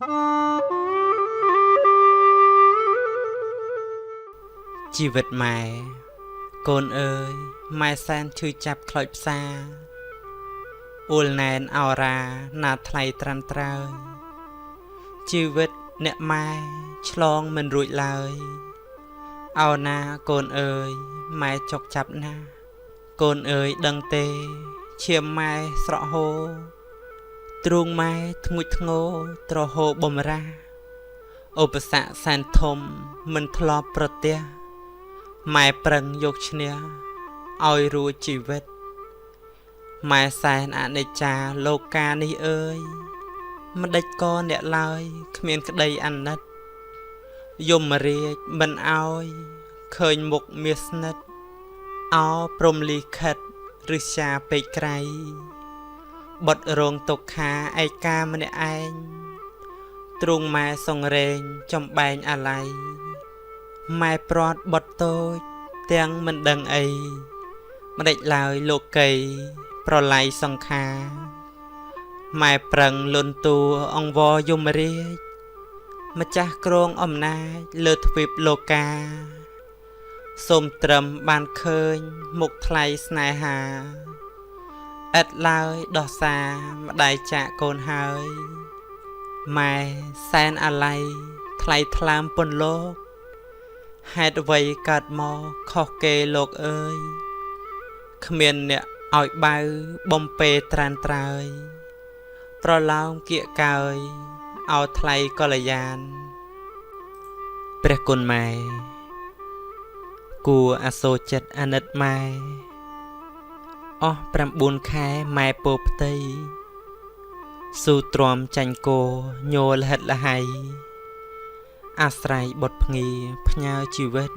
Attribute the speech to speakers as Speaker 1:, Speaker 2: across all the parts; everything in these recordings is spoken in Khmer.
Speaker 1: ជីវិតម៉ែកូនអើយម៉ែសែនឈឺចាប់ខ្លោចផ្សាអ៊ូលណែនអោរាណាថ្លៃត្រាំត្រើយជីវិតអ្នកម៉ែឆ្លងមិនរួចឡើយអោណាកូនអើយម៉ែចុកចាប់ណាកូនអើយដឹងទេឈាមម៉ែស្រក់ហូរទ្រូងម៉ែធ្ងួចធ្ងរត្រហូរបំរាឧបសគ្គសែនធំមិនធ្លាប់ប្រទះម៉ែប្រឹងយកឈ្នះឲ្យរួចជីវិតម៉ែសែនអនិច្ចាលោកានេះអើយមិនដេចក៏អ្នកឡើយគ្មានក្តីអាណិតយមរាជមិនអោយឃើញមុខមាសស្និទ្ធអោព្រំលីខិតឬសាពេកក្រៃបុតរងទុក្ខាឯកាម្នាក់ឯងទ្រូងម៉ែសងរែងចំបែងអាល័យម៉ែព្រាត់បុតតូចទាំងមិនដឹងអីមិនដេចឡើយលោកីប្រឡ័យសង្ខារម៉ែប្រឹងលន់តួអង្វរយមរាជម្ចាស់គ្រងអំណាចលើទ្វីបលោកាសូមត្រឹមបានឃើញមុខថ្លៃស្នេហាឥតឡើយដោះសារម្ដាយចាក់កូនហើយម៉ែសែនអាល័យថ្លៃថ្លើមពន្លោកហេតុអ្វីកើតមកខុសគេលោកអើយគ្មានអ្នកឲ្យបៅបំពេត្រានត្រើយប្រឡោមគៀកកើយឲ្យថ្លៃកល្យានព្រះគុណម៉ែគួរអាសូរចិត្តអាណិតម៉ែអស់9ខែម៉ែពោផ្ទៃស៊ូទ្រាំចាញ់គោញោលហិតលហៃអាស្រ័យបុតភ្ងាផ្ញើជីវិត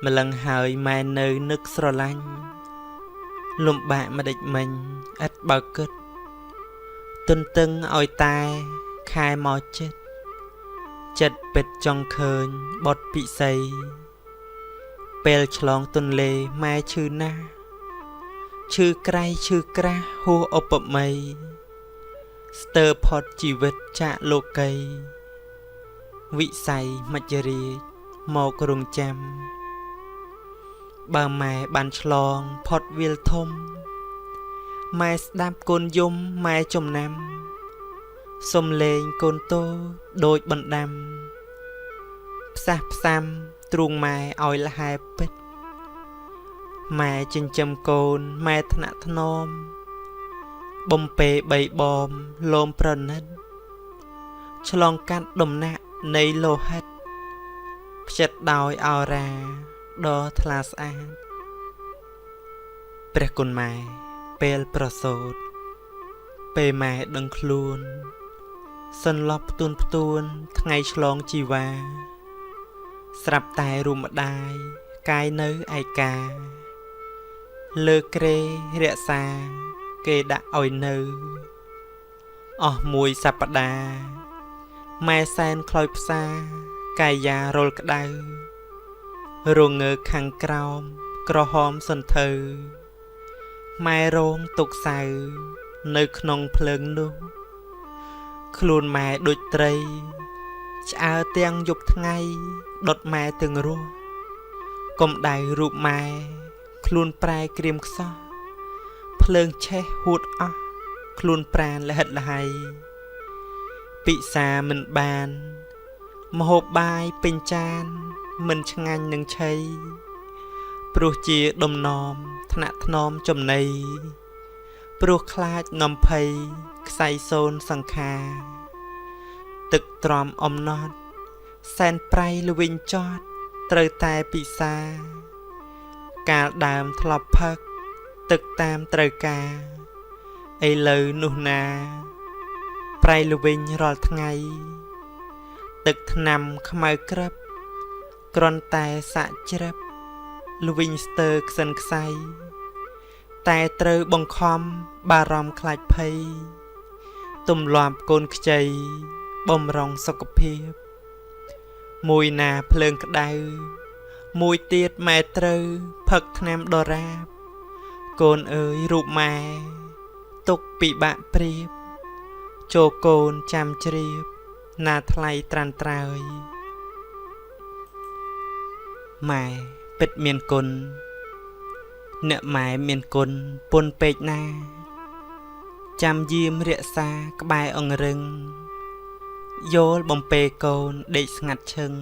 Speaker 1: ម្លឹងហើយម៉ែនៅនឹកស្រឡាញ់លំបាកម្ដេចមិញឥតបើគិតទន្ទឹងឲ្យតែខែមកចិត្តពិតចង់ឃើញបុតពិសីពេលឆ្លងទន្លេម៉ែឈឺណាស់ឈឺក្រៃឈឺក្រាស់ហួសឧបម័យស្ទើរផុតជីវិតចាកលោកីវិស័យមច្ចរាជមករងចាំបើម៉ែបានឆ្លងផុតវាលធំម៉ែស្ដាប់កូនយំម៉ែចំណាំសំលេងកូនតូដូចបណ្ដាំផ្សះផ្សាំទ្រូងម៉ែឲ្យលហែពិតម៉ែចិញ្ចឹមកូនម៉ែថ្នាក់ថ្នមបំពេបីបំលោមប្រណិតឆ្លងកាត់ដំណាក់នៃលោហិតផ្ចិតដោយអោរាដ៏ថ្លាស្អាតព្រះគុណម៉ែពេលប្រសូតពេលម៉ែដឹងខ្លួនសន្លប់ផ្ទួនថ្ងៃឆ្លងជីវ៉ាស្រាប់តែរូបម្ដាយកាយនៅឯកាលើក្រេរក្សាគេដាក់ឲ្យនៅអស់មួយសប្តាហ៍ម៉ែសែនខ្លោចផ្សាកាយារលក្តៅរងើខាងក្រោមក្រហមសន្ធើម៉ែរងទុកសៅនៅក្នុងភ្លើងនោះខ្លួនម៉ែដូចត្រីឆ្អើរទាំងយប់ថ្ងៃដុតម៉ែទាំងរស់កំដៅរូបម៉ែខ្លួនប្រែក្រៀមខ្សោះភ្លើងឆេះហួតអស់ខ្លួនប្រាណលហិតលហៃពិសាមិនបានម្ហូបបាយពេញចានមិនឆ្ងាញ់នឹងឆៃព្រោះជាដំណំថ្នាក់ថ្នមចំណីព្រោះខ្លាចនាំភ័យខ្សែសូនសង្ខារទឹកទ្រាំអំណត់សែនប្រៃល្វិញចត់ត្រូវតែពិសាកាលដើមធ្លាប់ផឹកទឹកតាមត្រូវការឥឡូវនោះណាប្រៃល្វិញរាល់ថ្ងៃទឹកថ្នាំខ្មៅក្រឹបគ្រាន់តែសាក់ជ្រឹបល្វិញស្ទើរខ្សិនខ្សៃតែត្រូវបង្ខំបារម្ភខ្លាចភ័យទំលាប់កូនខ្ចីបំរុងសុខភាពមួយណាភ្លើងក្តៅមួយទៀតម៉ែត្រូវផឹកថ្នាំដរាបកូនអើយរូបម៉ែទុកពិបាកព្រៀប ចូលកូនចាំជ្រាបណាថ្លៃត្រាន់ត្រើយម៉ែពិតមានគុណអ្នកម៉ែមានគុណពុនពេកណាចាំយាមរក្សាក្បែរអង្រឹងយល់បំពេកូនដេកស្ងាត់ឈឹង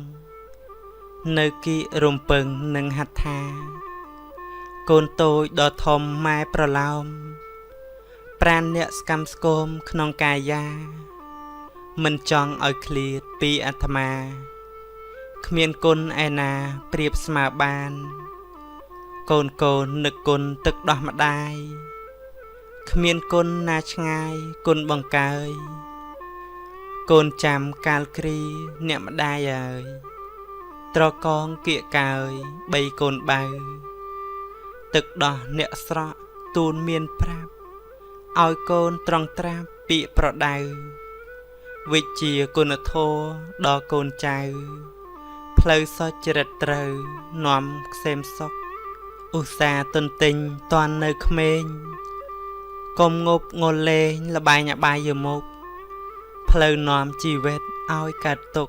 Speaker 1: នៅគីរំពឹងនឹងហត្ថាកូនតូចដ៏ធំម៉ែប្រឡោមប្រានអ្នកស្កម្មស្គមក្នុងកាយាមិនចង់ឲ្យឃ្លាតពីអាត្មាគ្មានគុណឯណាប្រៀបស្មើបានកូននឹកគុណទឹកដោះម្ដាយគ្មានគុណណាឆ្ងាយគុណបង្កើយកូនចាំកាលគ្រីអ្នកម្ដាយអើយត្រកងគៀកកើយបីកូនបៅទឹកដោះអ្នកស្រក់ទូនមានប្រាប់ឲ្យកូនត្រង់ត្រាប់ពាក្យប្រដៅវិជ្ជាគុណធម៌ដល់កូនចៅផ្លូវសុចរិតត្រូវនាំខ្សែមសុខឧស្សាហ៍ទន្ទិញតន់នៅក្មេងកុំងប់ងល់លេងលបែងអបាយមុខផ្លូវនាំជីវិតឲ្យកាត់ទុក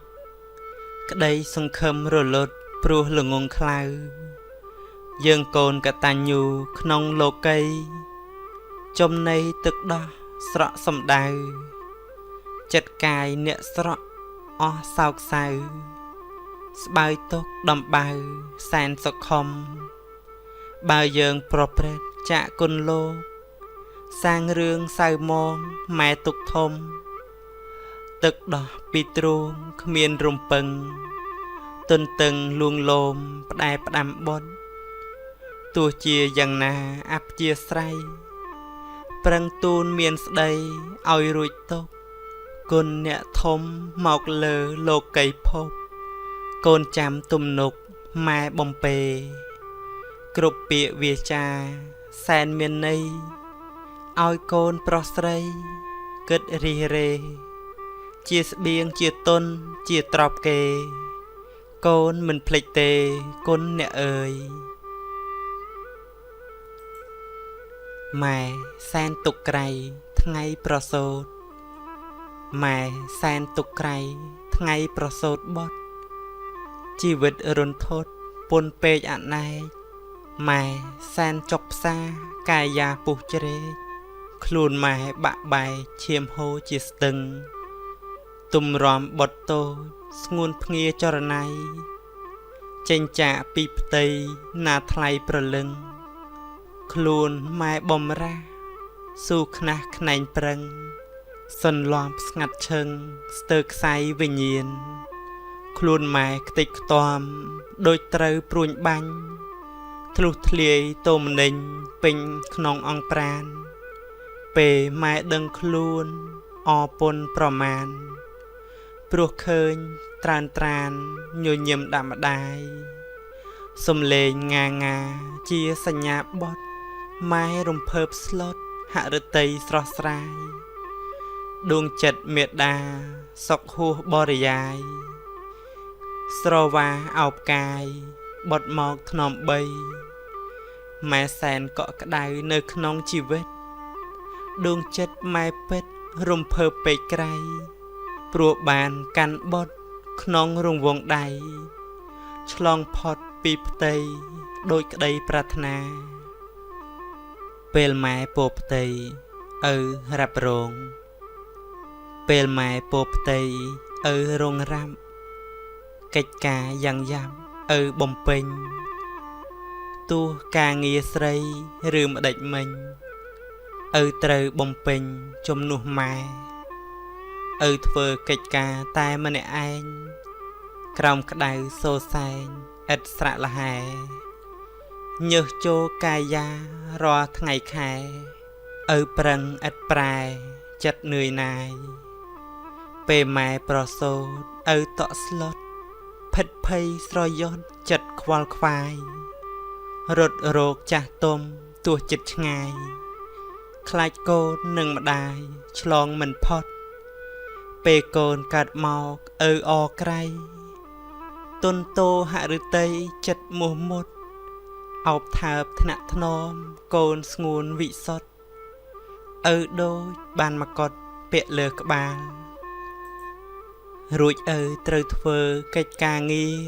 Speaker 1: ក្តីសង្ឃឹមរលត់ព្រោះល្ងងខ្លៅយើងកូនកតញ្ញូក្នុងលោកីចំណីទឹកដោះស្រក់សំដៅចិត្តកាយអ្នកស្រក់អស់សោកសៅស្បើយទុកដំបៅសែនសុខុមបើយើងប្រព្រឹត្តចាកគុណលោកសាងរឿងសៅមងម៉ែទុកធំទឹកដោះពីទ្រូងគ្មានរំពឹងទន្ទឹងលួងលោមផ្ដែផ្ដាំបុតទោះជាយ៉ាងណាអព្យាស្រ័យប្រឹងទូនមានស្ដីឲ្យរួចទុកគុណអ្នកធំមកលើលោកីភពកូនចាំទំនុកម៉ែបំពេគ្រប់ពាក្យវាចាសែនមានន័យឲ្យកូនប្រុសស្រីគិតរិះរេជាស្បៀងជាទុនជាទ្រព្យគេកូនមិនភ្លេចទេគុណអ្នកអើយម៉ែសែនទុកក្រៃថ្ងៃប្រសូតម៉ែសែនទុកក្រៃថ្ងៃប្រសូតបុត្រជីវិតរន្ធត់ពុនពេកអណែកម៉ែសែនចុកផ្សាកាយាពុះជ្រែកខ្លួនម៉ែបាក់បែកឈាមហូរជាស្ទឹងទំរំបុតតូចស្ងួនភ្ងាចរណៃចេញចាកពីផ្ទៃណាថ្លៃប្រលឹងខ្លួនម៉ែបំរាស់ស៊ូខ្នះខ្នែងប្រឹងសន្លប់ស្ងាត់ឈឹងស្ទើរខ្សែវិញ្ញាណខ្លួនម៉ែខ្ទេចខ្ទាំដូចត្រូវព្រួញបាញ់ធ្លុះធ្លាយតោមនិញពេញក្នុងអង្ប្រានពេលម៉ែដឹងខ្លួនអពុនប្រមាណព្រោះឃើញត្រានញញឹមដាក់ម្ដាយសំលេងងាជាសញ្ញាបត់ម៉ែរំភើបស្លុតហឫទ័យស្រស់ស្រាយដួងចិត្តមេដាសុខហួសបរិយាយស្រវាអោបកាយបត់មកថ្នមបីម៉ែសែនកក់ក្ដៅនៅក្នុងជីវិតដួងចិត្តម៉ែពិតរំភើបពេកក្រៃព្រោះបានកាន់បុតក្នុងរង្វង់ដៃឆ្លងផុតពីផ្ទៃដោយក្តីប្រាថ្នាពេលម៉ែពោផ្ទៃឪរ៉ាប់រងពេលម៉ែពោផ្ទៃឪរងរ៉ាប់កិច្ចការយ៉ាងយ៉ាប់ឪបំពេញទោះការងារស្រីឬម្ដេចមិញឪត្រូវបំពេញជំនួសម៉ែឪធ្វើកិច្ចការតែម្នាក់ឯងក្រោមក្ដៅសូសែងឥតស្រៈលហែញើសចូលកាយារាល់ថ្ងៃខែឪប្រឹងឥតប្រែចិត្តនឿយណាយពេលម៉ែប្រសូតឪតក់ស្លុតផិតភ័យស្រយត់ចិត្តខ្វល់ខ្វាយរត់រោគចាស់ទុំទោះចិត្តឆ្ងាយខ្លាចកូននិងម្ដាយឆ្លងមិនផុតពេលកូនកាត់មកឪអក្រៃទុនតោហឫទ័យចិត្តមោះមុតអោបថើបថ្នាក់ថ្នមកូនស្ងួនវិសុទ្ធឪដូចបានមកកត់ ពាក់លើក្បាលរួចត្រូវធ្វើកិច្ចការងារ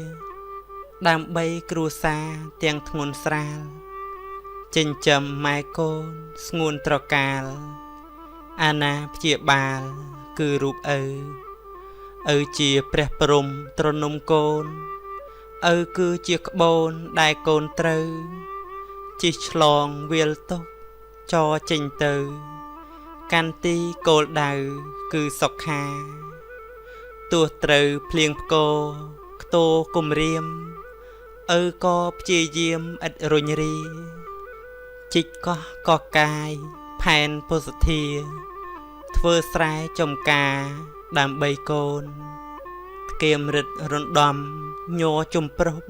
Speaker 1: ដើម្បីគ្រួសារទាំងធ្ងន់ស្រាលចិញ្ចឹមម៉ែកូនស្ងួនត្រកាលអាណាព្យាបាលគឺរូបឪជាព្រះព្រំទ្រនំកូនគឺជាក្បូនដែលកូនត្រូវជិះឆ្លងវាលទុកចរចេញទៅកាន់ទីគោលដៅគឺសុខាទោះត្រូវភ្លៀងផ្គរខ្ទោគំរាមក៏ព្យាយាមឥតរុញរាជីកកោះកកាយផែនពុសធាធ្វើស្រែចំការដើម្បីកូនថ្គាមរិទ្ធរំដំញ័រជំប្រុប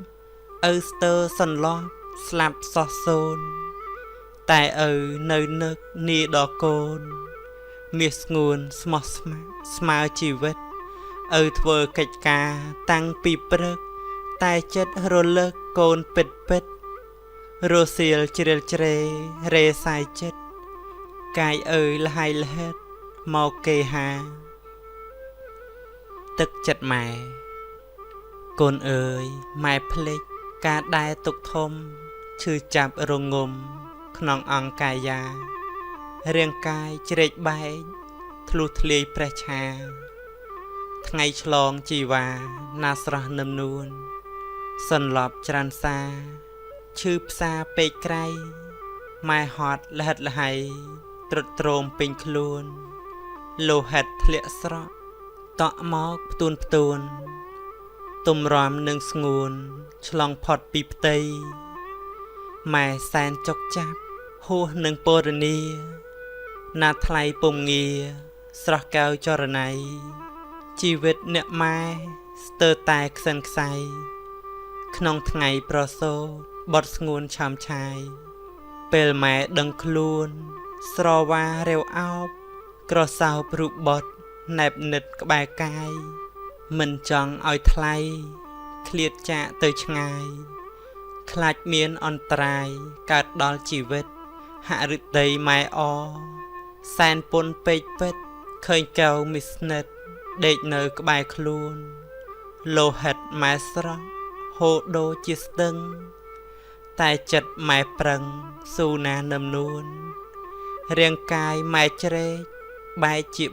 Speaker 1: ស្ទើរសន្លោះស្លាប់សោះសូនតែនៅនឹកនីដល់កូនមាសស្ងួនស្មោះស្ម័គ្រស្មើជីវិតធ្វើកិច្ចការតាំងពីព្រឹកតែចិត្តរលឹកកូនពិតរសៀលជ្រិលជ្រេរេសាយចិត្តកាយលហើយលហិតមកគេហាទឹកចិត្តម៉ែកូនម៉ែភ្លេចការដែលទុកធំឈឺចាប់រងំក្នុងអង្គកាយារាងកាយជ្រែកបែកធ្លុះធ្លាយព្រះឆាថ្ងៃឆ្លងជីវ៉ាណាស្រស់នឹមនួនសន្លប់ច្រានសាឈឺផ្សាពេកក្រៃម៉ែហត់លហិតលហៃត្រុតត្រោមពេញខ្លួនលោហិតធ្លាក់ស្រក់តក់មកផ្ទួនទំរំនឹងស្ងួនឆ្លងផុតពីផ្ទៃម៉ែសែនចុកចាប់ហួសនឹងពរនីណាថ្លៃពំងាស្រស់កៅចរណៃជីវិតអ្នកម៉ែស្ទើរតែខ្សិនខ្សៃក្នុងថ្ងៃប្រសូតបត់ស្ងួនឆាំឆាយពេលម៉ែដឹងខ្លួនស្រវារាវអោបក្រសោបរូបបត់ណែបនិតក្បែរកាយមិនចង់ឲ្យថ្លៃឃ្លាតចាកទៅឆ្ងាយខ្លាចមានអន្តរាយកើតដល់ជីវិតហឫទ័យម៉ែអសែនពុនពេកពិតឃើញកៅមិស្និតដេកនៅក្បែរខ្លួនលោហិតម៉ែស្រស់ហូរដូរជាស្ទឹងតែចិត្តម៉ែប្រឹងស៊ូណានឹមនួនរាងកាយម៉ែជ្រែកបែកជា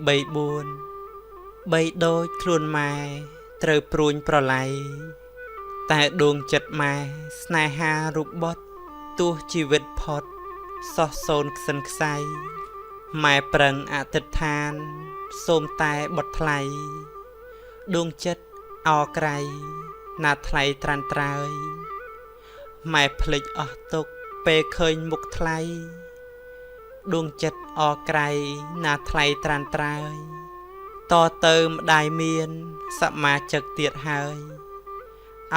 Speaker 1: 3-4ដូចខ្លួនម៉ែត្រូវព្រួញប្រឡ័យតែដួងចិត្តម៉ែស្នេហារូបបុត្រទោះជីវិតផុតសោះសូនខ្សិនខ្សៃម៉ែប្រឹងអធិដ្ឋានសូមតែបុត្រថ្លៃដួងចិត្តអរក្រៃណាថ្លៃត្រានត្រើយម៉ែភ្លេចអស់ទុកពេលឃើញមុខថ្លៃដួងចិត្តអរក្រៃណាថ្លៃត្រានត្រើយតទៅម្ដាយមានសមាជិកទៀតហើយ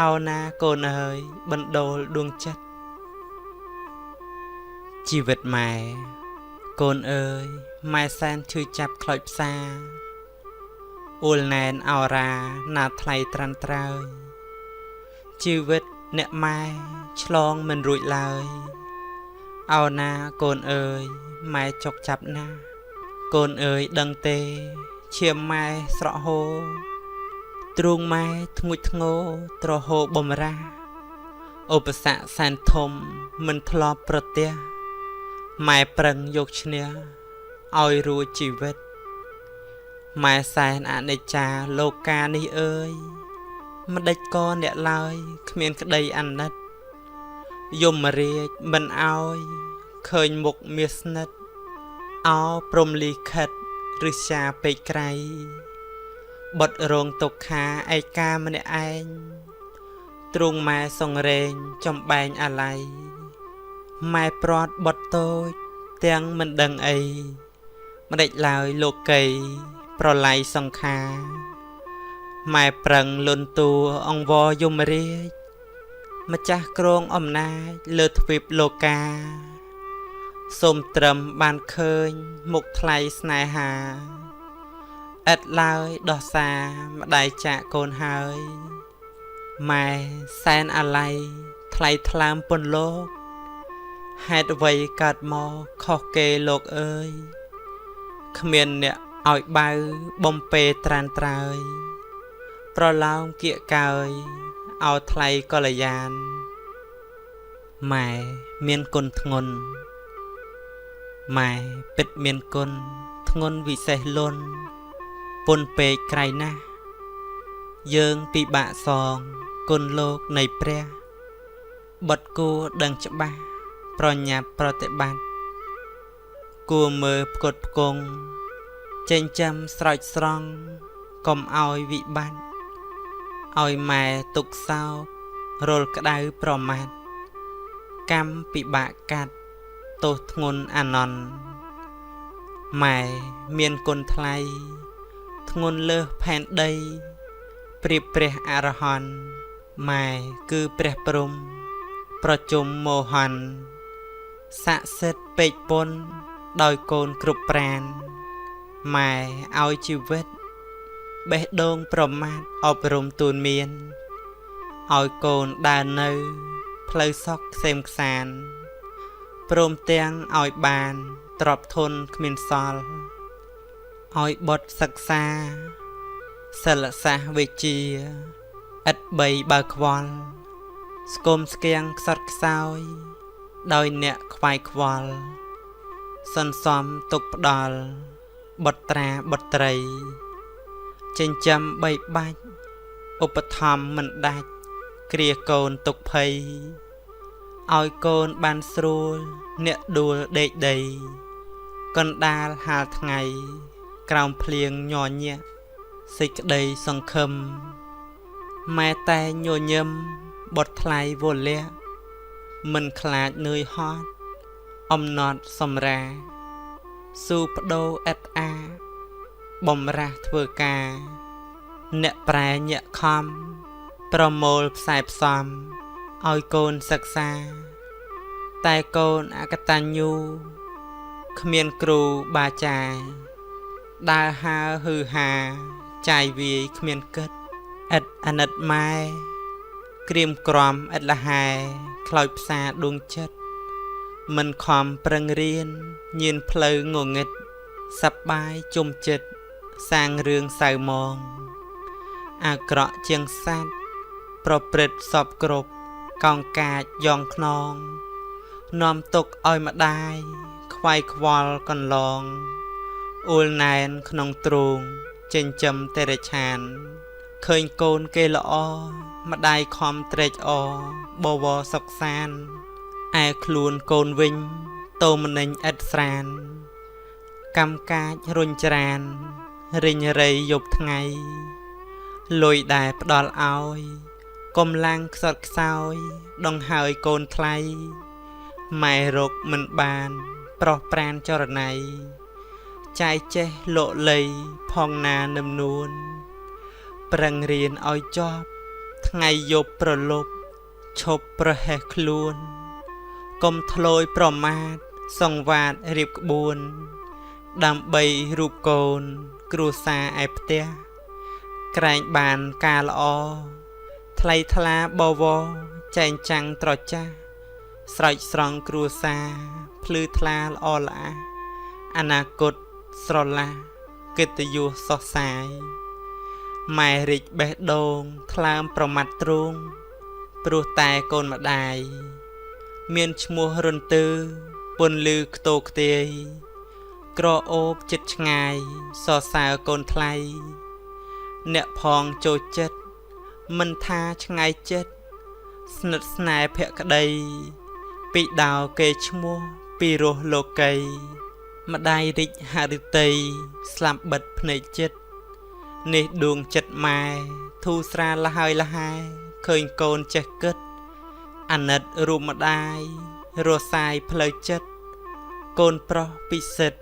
Speaker 1: អោណាកូនបណ្ដូលដួងចិត្តជីវិតម៉ែកូនម៉ែសែនឈឺចាប់ខ្លោចផ្សាអ៊ូលណែនអោរាណាថ្លៃត្រានត្រើយជីវិតអ្នកម៉ែឆ្លងមិនរួចឡើយអោណាកូនម៉ែចុកចាប់ណាកូនដឹងទេឈាមម៉ែស្រក់ហូរទ្រូងម៉ែធ្ងុចធ្ងរត្រហូរបំរាឧបសគ្គសែនធំមិនធ្លាប់ប្រទះម៉ែប្រឹងយកឈ្នះឲ្យរួចជីវិតម៉ែសែនអនិច្ចាលោកានេះមិនដេចក៏អ្នកឡើយគ្មានក្តីអាណិតយមរាជមិនអោយឃើញមុខមាសស្និទ្ធអោព្រំលីខិតឬសាពេកក្រៃបុតរងទុក្ខាឯកាម្នាក់ឯងទ្រូងម៉ែសងរែងចំបែងអាល័យម៉ែព្រាត់បុតតូចទាំងមិនដឹងអីម្ដេចឡើយលោកីប្រឡ័យសង្ខារម៉ែប្រឹងលន់តួអង្គវរយមរាជម្ចាស់គ្រងអំណាចលើទ្វីបលោកាសូមត្រឹមបានឃើញមុខថ្លៃស្នេហាឥតឡើយដោះសារម្ដាយចាក់កូនហើយម៉ែសែនអាល័យថ្លៃថ្លើមពន្លោកហេតុអ្វីកើតមកខុសគេលោកគ្មានអ្នក ឲ្យបើបំពេត្រានត្រើយប្រឡោមគៀកកើយឲ្យថ្លៃកល្យានម៉ែមានគុណធ្ងន់ម៉ែពិតមានគុណធ្ងន់វិសេសលន់ពុនពេកក្រៃណាស់យើងពិបាកសងគុណលោកនៃព្រះបុត្រគួរដឹងច្បាស់ប្រញាប់ប្រតិបត្តិគួរមើលផ្គត់ផ្គង់ចិញ្ចឹមស្រោចស្រង់កុំឲ្យវិបត្តិឲ្យម៉ែទុកសោករលក្តៅប្រមាថកម្មពិបាកកាត់ទោសធ្ងន់អានន្ទម៉ែមានគុណថ្លៃធ្ងន់លើសផែនដីព្រៀបព្រះអរហន្តម៉ែគឺព្រះព្រំប្រជុំមោហនស័ក្តិសិទ្ធិពេកពន់ដោយកូនគ្រប់ប្រានម៉ែឲ្យជីវិតបេះដូងប្រមាថអប់រំទូនមានឲ្យកូនដើរនៅផ្លូវសុខក្សេមក្សានព្រមទាំងឲ្យបានទ្រព្យធនគ្មានសល់ឲ្យបុត្រសិក្សាសិលសាស្ត្រវិជ្ជាឥតបីបើខ្វល់ស្គមស្គៀងខ្សត់ខ្សោយដោយអ្នកខ្វាយខ្វល់សន្សំទុកផ្ដល់បុត្រាបុត្រីចិញ្ចឹមបីបាច់ឧបត្ថម្ភមិនដាច់គ្រាកូនទុកភ័យឲ្យកូនបានស្រួលអ្នកដួលដេកដីកណ្ដាលហាលថ្ងៃក្រោមភ្លៀងញ័រញាក់សេចក្តីសង្ឃឹមម៉ែតែញញឹមបុត្រថ្លៃវលៈមិនខ្លាចនឿយហត់អំណត់សម្រាស៊ូបដូរអិតអាបំរាស់ធ្វើការអ្នកប្រែញាក់ខំប្រមូលផ្សែផ្សំឲ្យកូនសិក្សាតែកូនអកតញ្ញូគ្មានគ្រូបាចារ្យដើរហើរហឺហាចាយវាយគ្មានគិតឥតអាណិតម៉ែក្រៀមក្រំឥតលហែខ្លោចផ្សាដួងចិត្តមិនខំប្រឹងរៀនញៀនផ្លូវងងឹតសប្បាយជុំចិត្តសាងរឿងសៅមងអាក្រក់ជាងសត្វប្រព្រឹត្តសពគ្រប់កោងកាចយ៉ងខ្នងនាំទុកឲ្យម្ដាយខ្វាយខ្វល់កន្លងអួលណែនក្នុងទ្រូងចិញ្ចឹមតិរិឆានឃើញកូនគេល្អម្ដាយខំត្រេកអរបវរសុខសានឯខ្លួនកូនវិញតោមនិញឥតស្រានកម្មកាចរុញច្រានរិញរៃយប់ថ្ងៃលុយដែលផ្ដល់ឲ្យកំឡាំងខ្សត់ខ្សោយដងហើយកូនថ្លៃម៉ែរកមិនបានប្រោះប្រានចរណៃចាយចេះលោកលៃផងណានឹមនួនប្រឹងរៀនឲ្យចប់ថ្ងៃយប់ប្រលប់ឈប់ប្រហែសខ្លួនកុំធ្លោយប្រមាថសង្វាតរៀបក្បួនដើម្បីរូបកូនគ្រួសារឯផ្ទះក្រែងបានការល្អថ្លៃថ្លាបវរចែងចាំងត្រចាស់ស្រោចស្រង់គ្រួសារភ្លឺថ្លាល្អល្អះអនាគតស្រឡះកិត្តិយសសុះសាយម៉ែរិចបេះដូងថ្លើមប្រមាត់ទ្រូងព្រោះតែកូនម្ដាយមានឈ្មោះរុនទើពន្លឺខ្ទោខ្ទាយក្រអូបចិត្តឆ្ងាយសរសើរកូនថ្លៃអ្នកផងចូលចិត្តមិនថាឆ្ងាយចិត្តស្និទ្ធស្នេហ៍ភក្តីពីដោគេឈ្មោះពីរស់លោកីម្ដាយរិចហឫទ័យស្លាប់បិទភ្នែកចិត្តនេះដួងចិត្តម៉ែធូរស្រាលហើយលហែឃើញកូនចេះគិតអាណិតរូបម្ដាយរសាយផ្លូវចិត្តកូនប្រុសពិសិដ្ឋ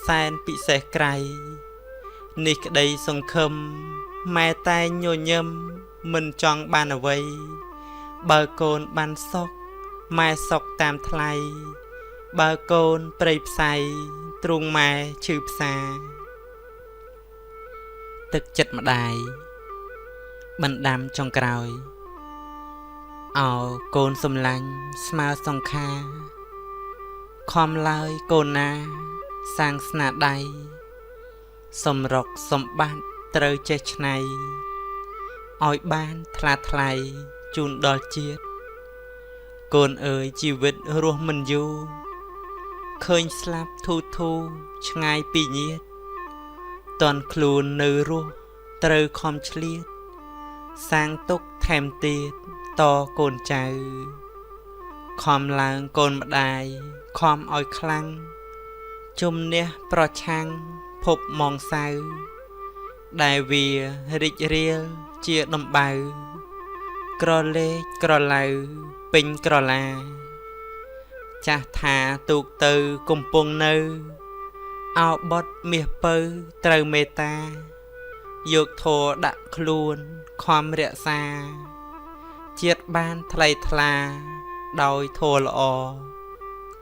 Speaker 1: សែនពិសេសក្រៃនេះក្តីសង្ឃឹមម៉ែតែងញញឹមមិនចង់បានអ្វីបើកូនបានសុខម៉ែសុខតាមថ្លៃបើកូនព្រៃផ្សៃទ្រូងម៉ែឈឺផ្សាទឹកចិត្តម្ដាយបណ្ដាំចុងក្រោយអោកូនសំឡាញ់ស្មើសង្ខាខំឡើយកូនណាសាងស្នាដៃ សម្រុកសម្បត្តិត្រូវចេះច្នៃឲ្យបានថ្លាថ្លៃជូនដល់ជាតិកូនអើយជីវិតរស់មិនយូរឃើញស្លាប់ធូធូឆ្ងាយពីញាតិតន់ខ្លួននៅរស់ត្រូវខំឆ្លៀតសាងទុកថែមទៀតតកូនចៅខំឡើងកូនម្ដាយខំឲ្យខ្លាំងជំនះប្រឆាំងភពមងសៅដែលវារីករាលជាដំបៅក្រលេកក្រឡៅពេញក្រឡាចាស់ថាទូកទៅកំពុងនៅអោបត់មាសពៅត្រូវមេត្តាយកធរដាក់ខ្លួនខំរក្សាជាតិបានថ្លៃថ្លាដោយធរល្អ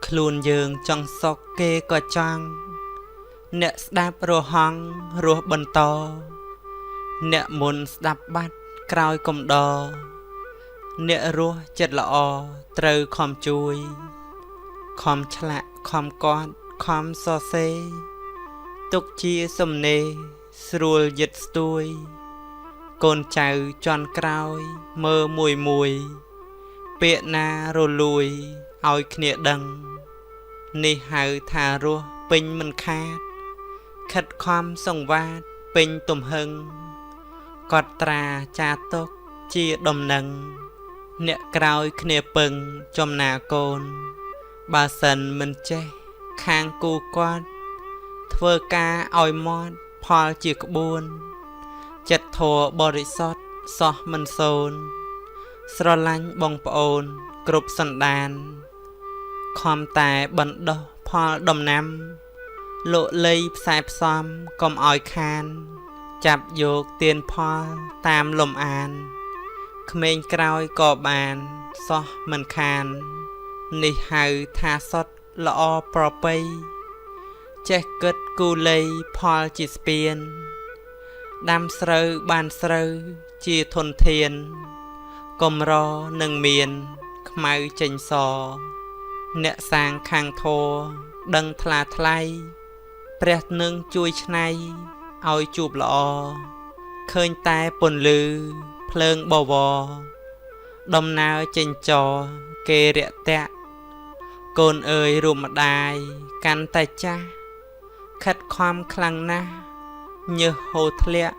Speaker 1: ខ្លួនយើងចង់សុខគេក៏ចង់អ្នកស្ដាប់រហង់រស់បន្តអ្នកមុនស្ដាប់បាត់ក្រោយកំដរអ្នករស់ចិត្តល្អត្រូវខំជួយខំឆ្លាក់ខំកត់ខំសរសេរទុកជាសំណេរស្រួលយឹតស្ទួយកូនចៅជន់ក្រោយមើលមួយពាក្យណារលួយឲ្យគ្នាដឹងនេះហៅថារស់ពេញមិនខាតខិតខំសង្វាតពេញទំហឹងកត់ត្រាចាទុកជាដំណឹងអ្នកក្រោយគ្នាពឹងចំណាកូនបើសិនមិនចេះខាងគូគាត់ធ្វើការឲ្យមាត់ផលជាក្បួនចិត្តធម៌បរិសុទ្ធសោះមិនសូន្យស្រឡាញ់បងប្អូនគ្រប់សន្តានខំតែបណ្ដោះផលដំណាំលោកលៃផ្សាយផ្សំកុំឲ្យខានចាប់យកទានផលតាមលំអានក្មេងក្រោយក៏បានសោះមិនខាននេះហៅថាសុទ្ធល្អប្រពៃចេះគិតគូលីផលជាស្ពានដាំស្រូវបានស្រូវជាធនធានកំរនឹងមានខ្មៅចេញសអ្នកសាងខាងធរដឹងថ្លាថ្លៃព្រះនឹងជួយឆ្នៃឲ្យជួបល្អឃើញតែពន្លឺភ្លើងបវរដំណើរចេញចរគេរាក់តាក់កូនអើយរួមម្ដាយកាន់តែចាស់ខិតខំខ្លាំងណាស់ញើសហូរធ្លាក់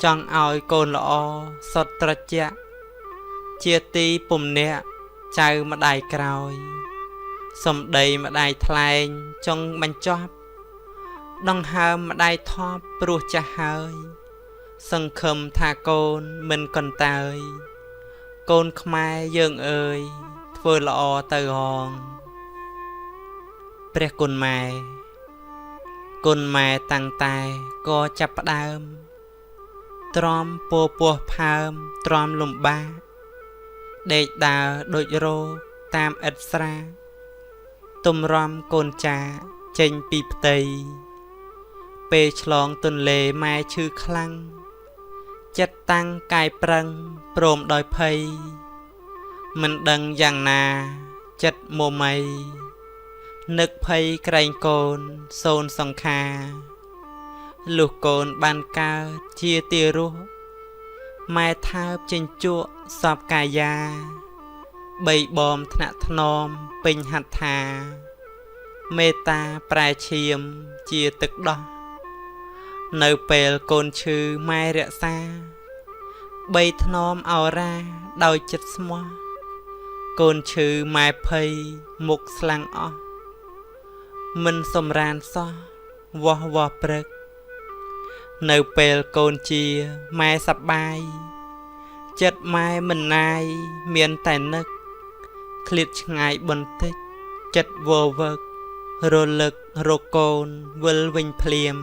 Speaker 1: ចង់ឲ្យកូនល្អសុទ្ធត្រជាក់ជាទីពំនាក់ចៅម្ដាយក្រោយសំដីម្ដាយថ្លែងចង់បញ្ចប់ដង្ហើមម្ដាយថប់ព្រោះចាស់ហើយសង្ឃឹមថាកូនមិនកន្តើយកូនខ្មែរយើងអើយធ្វើល្អទៅហងព្រះគុណម៉ែគុណម៉ែតាំងតែក៏ចាប់ផ្ដើមទ្រាំពោពោះផើមទ្រាំលំបាកដេកដើរដូចរោតាមឥតស្រាទំរំកូនចាចេញពីផ្ទៃពេលឆ្លងទន្លេម៉ែឈឺខ្លាំងចិត្តតាំងកាយប្រឹងព្រមដោយភ័យមិនដឹងយ៉ាងណាចិត្តមមៃនឹកភ័យក្រែងកូនសូនសង្ខារលុះកូនបានកើតជាទារស់ម៉ែថើបចិញ្ជក់សពកាយាបីបំថ្នាក់ថ្នមពេញហត្ថាមេត្តាប្រែឈាមជាទឹកដោះនៅពេលកូនឈឺម៉ែរក្សាបីថ្នមអោរាដោយចិត្តស្មោះកូនឈឺម៉ែភ័យមុខស្លាំងអស់មិនសម្រានសោះវោះវោះព្រឹកនៅពេលកូនជាម៉ែសប្បាយចិត្តម៉ែមិនណាយមានតែនឹកឃ្លាតឆ្ងាយបន្តិចចិត្តវវឹករលឹករកកូនវិលវិញភ្លាម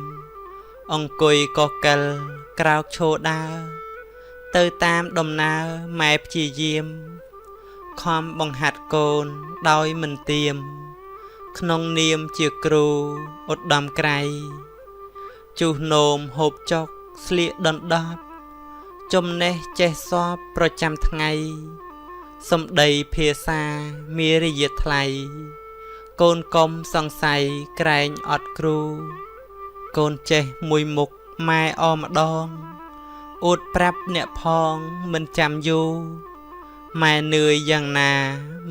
Speaker 1: អង្គុយកកិលក្រោកឈរដើរទៅតាមដំណើរម៉ែព្យាយាមខំបង្ហាត់កូនដោយមិនទៀមក្នុងនាមជាគ្រូឧត្តមក្រៃជុះនោមហូបចុកស្លៀកដណ្ដប់ចំណេះចេះសពប្រចាំថ្ងៃសម្ដីភាសាមារយាទថ្លៃកូនកុំសង្ស័យក្រែងអត់គ្រូ កូនចេះមួយមុខម៉ែអម្ដងអួតប្រាប់អ្នកផងមិនចាំយូរម៉ែនឿយយ៉ាងណា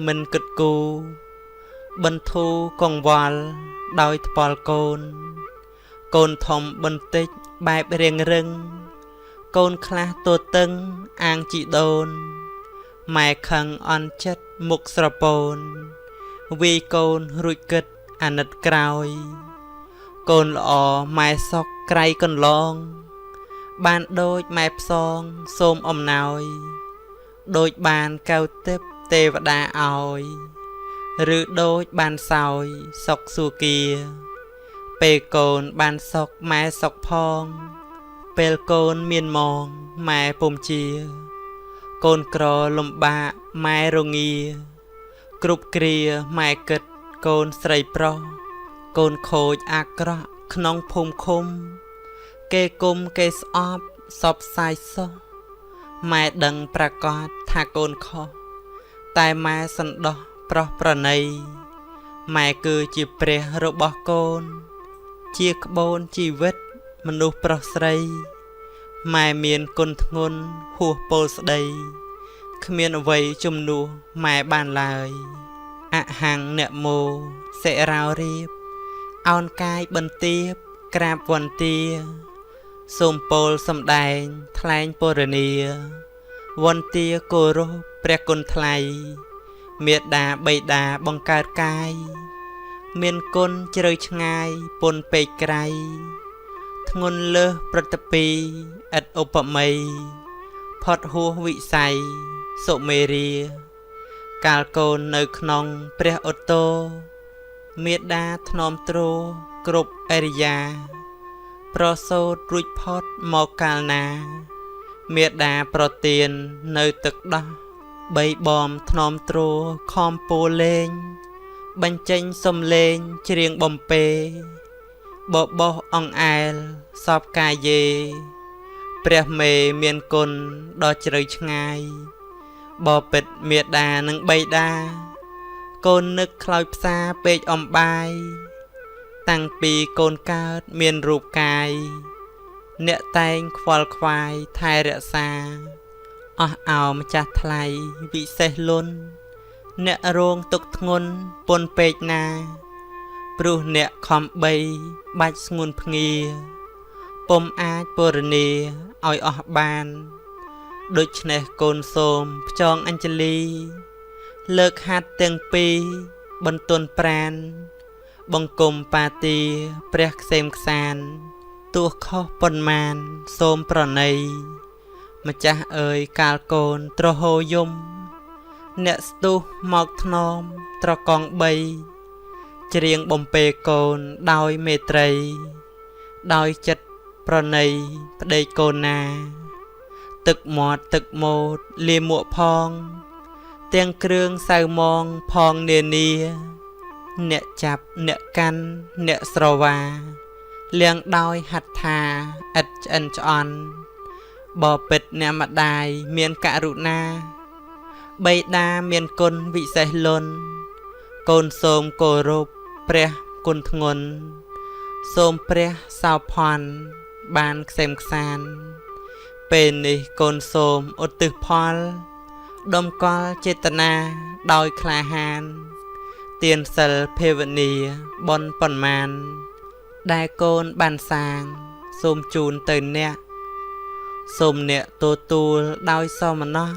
Speaker 1: មិនគិតគូរបន្ធូរកង្វល់ដោយថ្ពាល់កូនកូនធំបន្តិចបែបរៀងរឹងកូនខ្លះទទឹងអាងជីដូនម៉ែខឹងអន់ចិត្តមុខស្រពោនវាយកូនរួចគិតអាណិតក្រោយកូនល្អម៉ែសុកក្រៃកន្លងបានដូចម៉ែផ្សងសូមអំណោយដូចបានកៅទិព្វទេវតាឲ្យឬដូចបានសោយសុកសួគាពេលកូនបានសុកម៉ែសុកផងពេលកូនមានមងម៉ែពុំជាកូនក្រលំបាកម៉ែរងាគ្រប់គ្រាម៉ែគិតកូនស្រីប្រុសកូនខូចអាក្រក់ក្នុងភូមិឃុំគេគុំគេស្អប់សពសាយសោះម៉ែដឹងប្រកាសថាកូនខុសតែម៉ែសន្តោសប្រុសប្រណីម៉ែគឺជាព្រះរបស់កូនជាក្បូនជីវិតមនុស្សប្រុសស្រីម៉ែមានគុណធ្ងន់ហួសពលស្ដីគ្មានអ្វីជំនួសម៉ែបានឡើយអហង្សអ្នកមោសិរោរៀបអោនកាយបន្ទាបក្រាបវន្តាសូមពោលសំដែងថ្លែងពរនាវន្តាគោរពព្រះគុណថ្លៃមេដាបៃតាបង្កើតកាយមានគុណជ្រៅឆ្ងាយពន់ពេកក្រៃធ្ងន់លើសប្រតិពីឥតឧបមីផុតហួសវិស័យសុមេរាកាលកូននៅក្នុងព្រះឧត្តរមេដាធ្នមទ្រគ្រប់អរិយាប្រសូតរួចផុតមកកាលណាមេដាប្រទាននៅទឹកដោះបីបំធ្នមទ្រខំពោលេងបញ្ចេញសំលេងច្រៀងបំពេបបោះអង្អែលសពកាយេព្រះមេមានគុណដ៏ជ្រៅឆ្ងាយបពិតមេដានិងបៃតាកូននឹកខ្លោចផ្សាពេកអំបាយតាំងពីកូនកើតមានរូបកាយអ្នកតែងខ្វល់ខ្វាយថែរក្សាអស់អោម្ចាស់ថ្លៃវិសេសលុនអ្នករងទុកធ្ងន់ពន់ពេកណាព្រោះអ្នកខំបីបាច់ស្ងួនភ្ងាពុំអាចពរនាឲ្យអស់បានដូច្នេះកូនសូមផ្ចងអញ្ជលីលើកហាត់ទាំងពីរបន្ទន់ប្រានបង្គំបាទីព្រះក្សេមខ្សានទោះខុសប៉ុន្មានសូមប្រណីម្ចាស់អើយកាលកូនត្រហោយំអ្នកស្ទុះមកធ្នមត្រកងបីច្រៀងបំពេកូនដោយមេត្រីដោយចិត្តប្រណីប្តីកូនណាទឹកមាត់ទឹកម៉ូតលាមួកផងទាំងគ្រឿងសៅមងផងនានាអ្នកចាប់អ្នកកាន់អ្នកស្រវាលៀងដោយហត្ថាឥតឆ្អិនឆ្អន់បពិតអ្នកម្ដាយមានករុណាបៃតាមានគុណវិសេសលុនកូនសូមគោរពព្រះគុណធ្ងន់សូមព្រះសោភ័ណ្ឌបានក្សេមខ្សានពេលនេះកូនសូមឧទ្ទិសផលដំកល់ចេតនាដោយក្លាហានទានសិលភាវនាបនប៉ុន្មានដែលកូនបានសាងសូមជូនទៅអ្នកសូមអ្នកទទួលដោយសោមនស្ស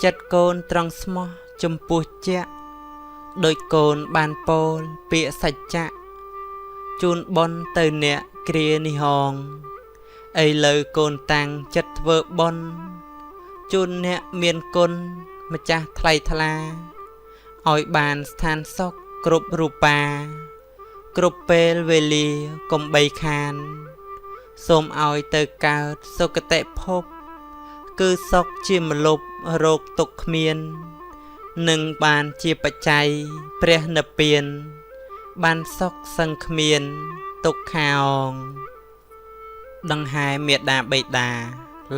Speaker 1: ចិត្តកូនត្រង់ស្មោះចំពោះជាក់ដោយកូនបានពោលពាក្យសច្ចៈជូនបនទៅអ្នកគ្រានិហងឥឡូវកូនតាំងចិត្តធ្វើបនជូនអ្នកមានគុណម្ចាស់ថ្លៃថ្លាឲ្យបានស្ថានសុខគ្រប់រូបាគ្រប់ពេលវេលាកុំបីខានសូមឲ្យទៅកើតសុគតិភពគឺសុខជាម្លប់រោគទុក្ខគ្មាននឹងបានជាបច្ច័យព្រះនិព្វានបានសុខសឹងគ្មានទុក្ខាអងដង្ហែមេដាបៃតា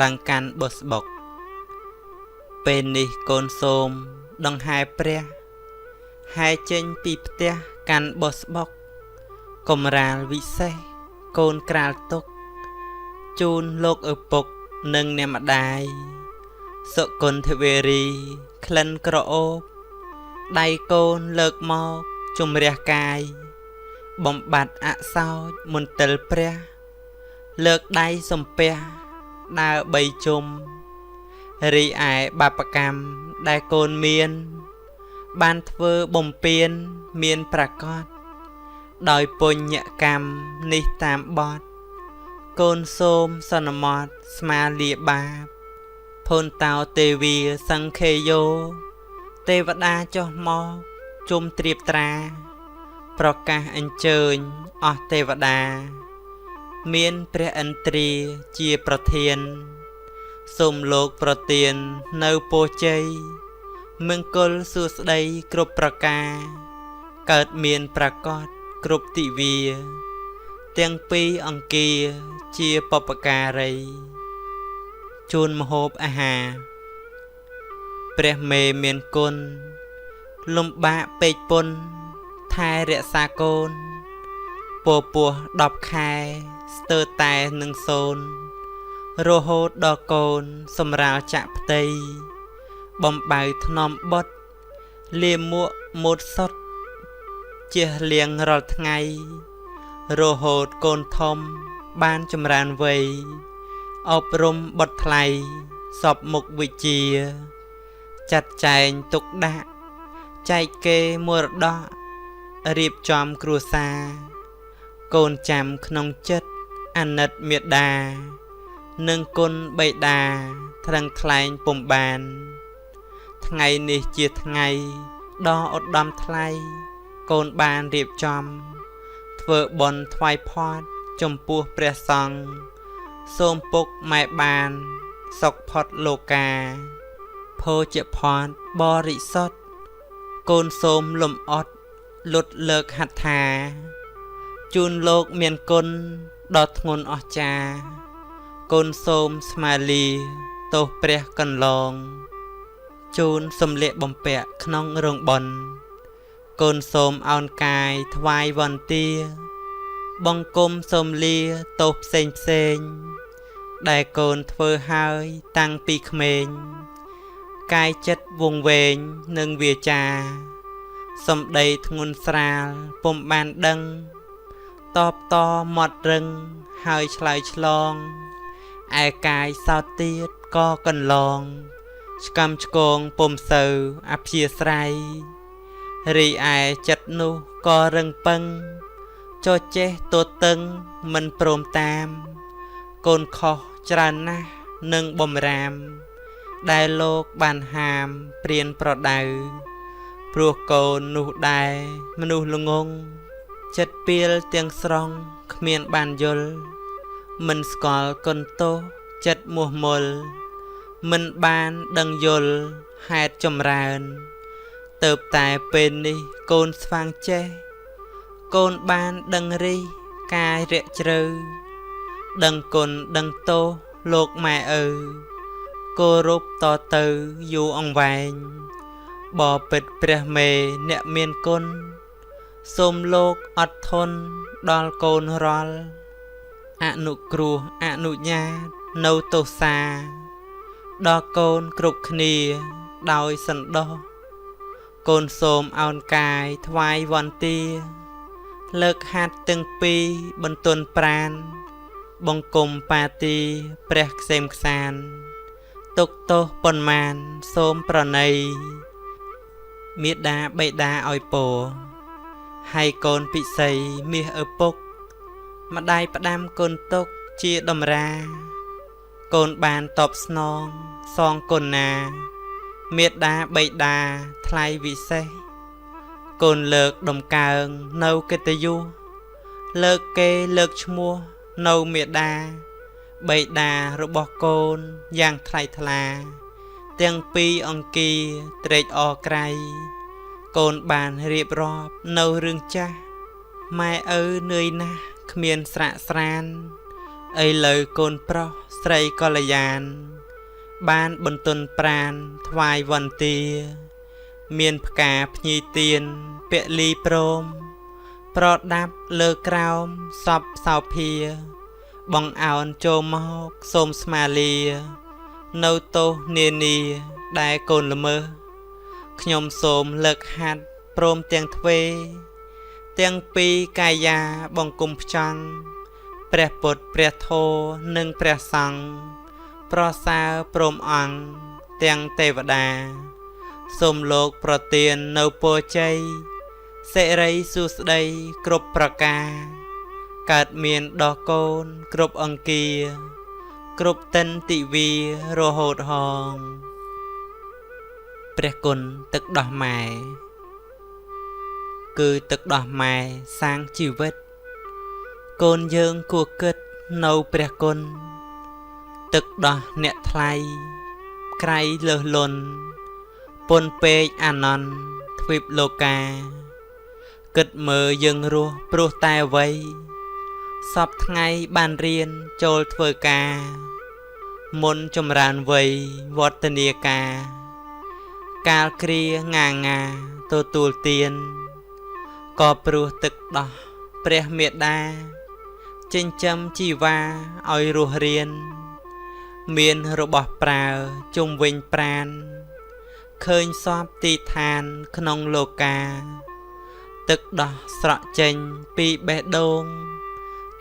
Speaker 1: ឡើងកាន់បុស្បុកពេលនេះកូនសូមដង្ហែព្រះហែចេញពីផ្ទះកាន់បុស្បុកកំរាលវិសេស កូនក្រាលទុកជូនលោកឪពុកនិងអ្នកម្ដាយសុគន្ធវេរីក្លិនក្រអូបដៃកូនលើកមកជំរះកាយបំបត្តិអសោចមន្ទិលព្រះលើកដៃសំពះដើរបីជុំរីឯបាបកម្មដែលកូនមានបានធ្វើបំពេញមានប្រកបដោយពុញ្ញកម្មនេះតាមបទកូនសូមសន្មតស្មាលាបាបភូនតោទេវីសង្ខេយោទេវតាចុះមកជុំត្រៀបត្រាប្រកាសអញ្ជើញអស់ទេវតាមានព្រះឥន្ទ្រាជាប្រធានសូមលោកប្រទាននៅពរជ័យមង្គលសួស្តីគ្រប់ប្រការកើតមានប្រកបគ្រប់ទិវាទាំងពីរអង្គាជាបព្វការីជូនម្ហូបអាហារព្រះមេមានគុណលំបាកពេកពុនថែរក្សាកូនពពោះ10ខែស្ទើរតែនឹងសូនរហូតដល់កូនសម្រាលចាក់ផ្ទៃបំបៅថ្នមបុតលាមួកម៉ូតសុតជះលៀងរាល់ថ្ងៃរហូតកូនធំបានចម្រើនវ័យអប់រំបុតថ្លៃសពមុខវិជ្ជាចាត់ចែងទុកដាក់ចែកគេមរតករៀបចំគ្រួសារកូនចាំក្នុងចិត្តអាណិតមេដានិងគុណបិតាថ្លឹងថ្លែងពុំបានថ្ងៃនេះជាថ្ងៃដ៏ឧត្តមថ្លៃកូនបានរៀបចំធ្វើបុណ្យថ្វាយផាត់ចំពោះព្រះសង្ឃសូមពុកម៉ែបានសុខផុតលោកាភោជផាត់បរិសុទ្ធកូនសូមលំអត់លុតលើកហត្ថាជូនលោកមានគុណដ៏ធ្ងន់អស្ចារ្យកូនសូមស្មាលាទោសព្រះកន្លងជូនសំលៀកបំពាក់ក្នុងរោងបុណ្យកូនសូមអោនកាយថ្វាយវន្ទាបង្គំសូមលាទោសផ្សេងដែលកូនធ្វើហើយតាំងពីក្មេងកាយចិត្តវង្វេងនិងវាចាសំដីធ្ងន់ស្រាលពុំបានដឹងតបតមាត់រឹងហើយឆ្លើយឆ្លងឯកាយសោតទៀតក៏កន្លងឆ្កំឆ្គងពុំសូវអព្យាស្រ័យរីឯចិត្តនោះក៏រឹងពឹងចុះចេះទតឹងមិនព្រមតាមកូនខុសច្រើនណាស់នឹងបំរាមដែលលោកបានហាមព្រានប្រដៅព្រោះកូននោះដែរមនុស្សល្ងងចិត្តពីលទាំងស្រុងគ្មានបានយល់មិនស្គាល់គុណទោសចិត្តមោះមុលមិនបានដឹងយល់ហេតុចម្រើនទៅតែពេលនេះកូនស្វាងចេះកូនបានដឹងរិះកាយរាក់ជ្រៅដឹងគុណដឹងទោសលោកម៉ែឪគោរពតទៅយូរអង្វែងបពិតព្រះមេអ្នកមានគុណសូមលោកអត់ធន់ដល់កូនរាល់អនុគ្រោះអនុញ្ញាតនៅទោសាដល់កូនគ្រប់គ្នាដោយសន្តោសកូនសូមអោនកាយថ្វាយវន្ទាលើកហាត់ទាំងពីរបន្ទន់ប្រានបង្គំបាទីព្រះខ្សែមខ្សានទុកទោសប៉ុន្មានសូមប្រណីមេដាបិតាឲ្យពរហើយកូនពិសីមាសឪពុកម្ដាយផ្ដាំកូនទុកជាដំរាកូនបានតបស្នងសងគុណណាមេដាបិតាថ្លៃវិសេសកូនលើកដំកើងនៅកិត្តិយសលើកគេលើកឈ្មោះនៅមេដាបិតារបស់កូនយ៉ាងថ្លៃថ្លាទាំងពីរអង្គាត្រេកអរក្រៃកូនបានរៀបរាប់នៅរឿងចាស់ម៉ែឪនឿយណាស់គ្មានស្រាកស្រានឥឡូវកូនប្រុសស្រីកល្យានបានបន្ទន់ប្រានថ្វាយវន្ទាមានផ្កាភ្ញីទៀនពលីព្រម ប្រដាប់លើក្រោមសពសោភាបងអោនចូលមកសូមស្មាលានៅទោសនានាដែលកូនល្មើសខ្ញុំសូមលើកហាត់ព្រមទាំងទ្វេទាំងពីរកាយាបង្គំផ្ចង់ព្រះពុទ្ធព្រះធម៌និងព្រះសង្ឃប្រសើរព្រមអង្គទាំងទេវតាសូមលោកប្រទាននៅពរជ័យសិរីសួស្តីគ្រប់ប្រការកើតមានដោះកូនគ្រប់អង្គាគ្រប់តិនទិវារហូតហងព្រះគុណទឹកដោះម៉ែគឺទឹកដោះម៉ែសាងជីវិតកូនយើងគួរគិតនៅព្រះគុណទឹកដោះអ្នកថ្លៃក្រៃលើសលន់ពន់ពេកអានន្ទទ្វីបលោកាគិតមើលយើងរស់ព្រោះតែអ្វីសពថ្ងៃបានរៀនចូលធ្វើការមុនចម្រើនវ័យវឌ្ឍនាការកាលគ្រាងាទទួលទានក៏ព្រោះទឹកដោះព្រះមេដាចិញ្ចឹមជីវ៉ាឲ្យរស់រៀនមានរបស់ប្រើជុំវិញប្រានឃើញសពទីឋានក្នុងលោកាទឹកដោះស្រក់ចេញពីបេះដូង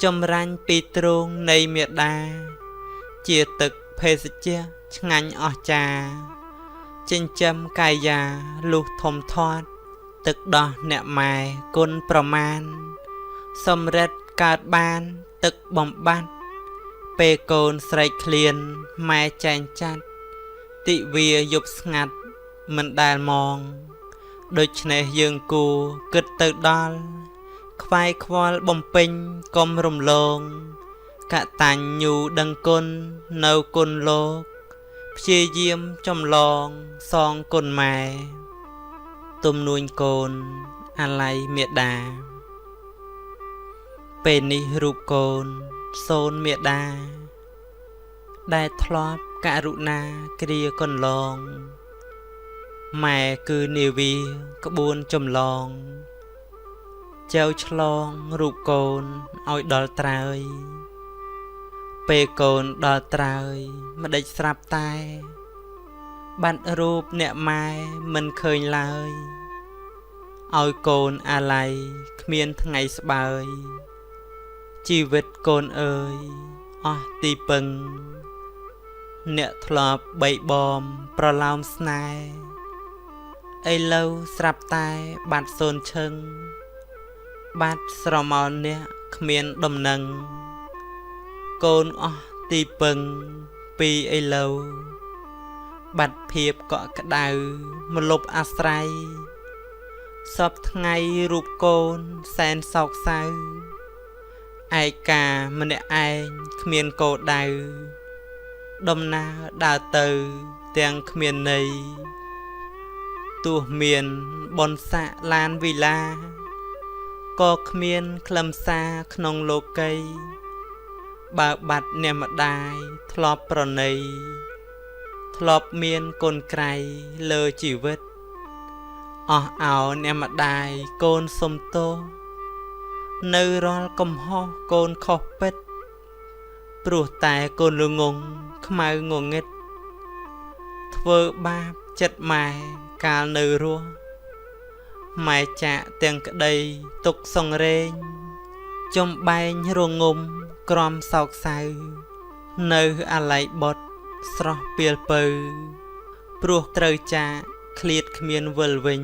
Speaker 1: ចម្រាញ់ពីទ្រូងនៃមេដាជាទឹកភេសជ្ជៈឆ្ងាញ់អស្ចារ្យចិញ្ចឹមកាយាលុះធំធាត់ទឹកដោះអ្នកម៉ែគុណប្រមាណសំរិទ្ធកើតបានទឹកបំបត្តិពេលកូនស្រែកឃ្លានម៉ែចែងចាត់ទិវាយប់ស្ងាត់មិនដែលមងដូច្នេះយើងគួរគិតទៅដល់ខ្វាយខ្វល់បំពេញកុំរំលងកតញ្ញូដឹងគុណនៅគុណលោកព្យាយាមចម្លងសងគុណម៉ែទំនួញកូនអាល័យមេដាពេលនេះរូបកូនសូនមេដាដែលធ្លាប់ករុណាគ្រាកន្លងម៉ែគឺនាវីក្បួនចម្លងចៅឆ្លងរូបកូនឲ្យដល់ត្រើយពេលកូនដល់ត្រើយម្ដេចស្រាប់តែបាត់រូបអ្នកម៉ែមិនឃើញឡើយឲ្យកូនអាល័យគ្មានថ្ងៃស្បើយជីវិតកូនអើយអស់ទីពឹងអ្នកធ្លាប់បីបំប្រឡោមស្នេហ៍ឥឡូវស្រាប់តែបាត់សូនឈឹងបាត់ស្រមោលអ្នកគ្មានដំណឹងកូនអស់ទីពឹងពីឥឡូវបាត់ភាពកក់ក្ដៅមលប់អាស្រ័យសពថ្ងៃរូបកូនសែនសោកសៅឯកាម្នាក់ឯងគ្មានកោដៅដំណើរដើរទៅទាំងគ្មានន័យទោះមានបនស័កឡានវិឡាក៏គ្មានខ្លឹមសារក្នុងលោកីបើបាត់អ្នកម្ដាយធ្លាប់ប្រណីធ្លាប់មានកូនក្រៃលើជីវិតអស់អោអ្នកម្ដាយកូនសុំទោសនៅរាល់កំហុសកូនខុសពិតព្រោះតែកូនល្ងងខ្មៅងងឹតធ្វើបាបចិត្តម៉ែកាលនៅរស់ម៉ែចាក់ទាំងក្តីទុកសង្រេងចំបែងរងំក្រំសោកសៅនៅអាល័យបុតស្រស់ពីលពៅព្រោះត្រូវចាកឃ្លាតគ្មានវិលវិញ